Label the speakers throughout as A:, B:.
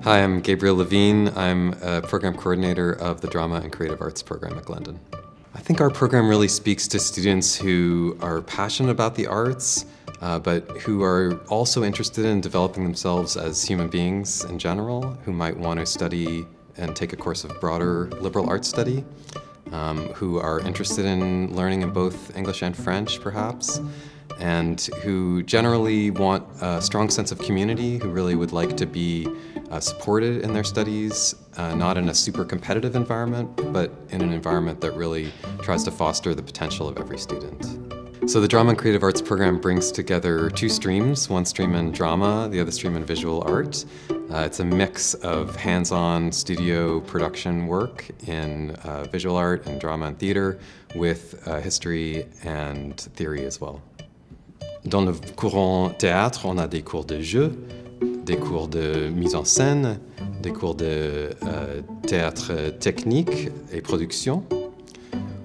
A: Hi, I'm Gabriel Levine. I'm a program coordinator of the Drama and Creative Arts program at Glendon. I think our program really speaks to students who are passionate about the arts, but who are also interested in developing themselves as human beings in general, who might want to study and take a course of broader liberal arts study, who are interested in learning in both English and French, perhaps, and who generally want a strong sense of community, who really would like to be supported in their studies, not in a super competitive environment, but in an environment that really tries to foster the potential of every student. So the Drama and Creative Arts program brings together two streams, one stream in drama, the other stream in visual art. It's a mix of hands-on studio production work in visual art and drama and theater with history and theory as well. Dans le courant théâtre, on a des cours de jeu, des cours de mise en scène, des cours de théâtre technique et production.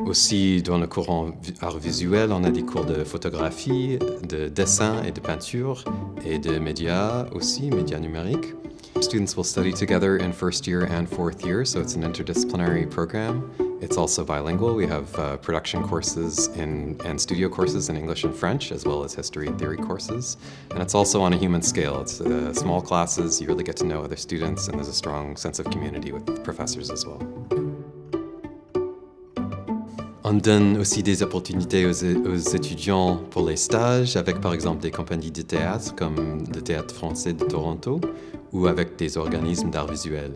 A: Aussi, dans le courant art visuel, on a des cours de photographie, de dessin et de peinture, et de médias aussi, médias numériques. Students will study together in first year and fourth year, so it's an interdisciplinary program. It's also bilingual. We have production courses and studio courses in English and French, as well as history and theory courses. And it's also on a human scale. It's small classes, you really get to know other students, and there's a strong sense of community with professors as well. On donne aussi des opportunités aux étudiants pour les stages, avec par exemple des compagnies de théâtre comme le Théâtre français de Toronto, ou avec des organismes d'art visuel.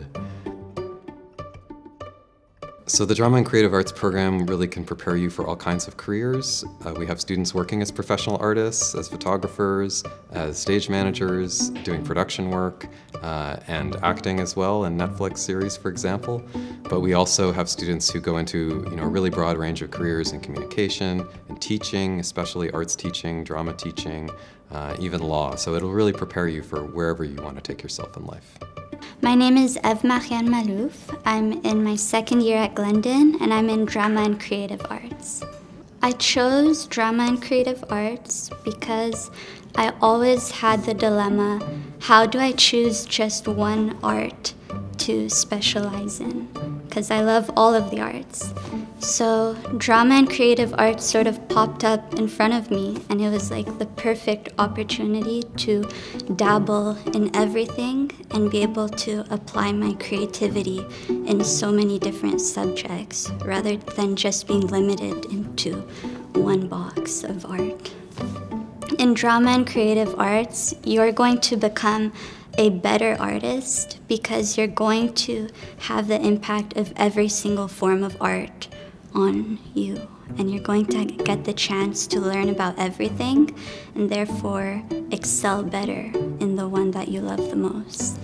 A: So the Drama and Creative Arts program really can prepare you for all kinds of careers. We have students working as professional artists, as photographers, as stage managers, doing production work, and acting as well in Netflix series, for example. But we also have students who go into a really broad range of careers in communication, in teaching, especially arts teaching, drama teaching, even law. So it'll really prepare you for wherever you want to take yourself in life.
B: My name is Eve-Marianne Malouf. I'm in my second year at Glendon, and I'm in Drama and Creative Arts. I chose Drama and Creative Arts because I always had the dilemma, how do I choose just one art to specialize in? Because I love all of the arts. So Drama and Creative Arts sort of popped up in front of me, and it was like the perfect opportunity to dabble in everything and be able to apply my creativity in so many different subjects rather than just being limited into one box of art. In Drama and Creative Arts, you're going to become a better artist because you're going to have the impact of every single form of art on you, and you're going to get the chance to learn about everything and therefore excel better in the one that you love the most.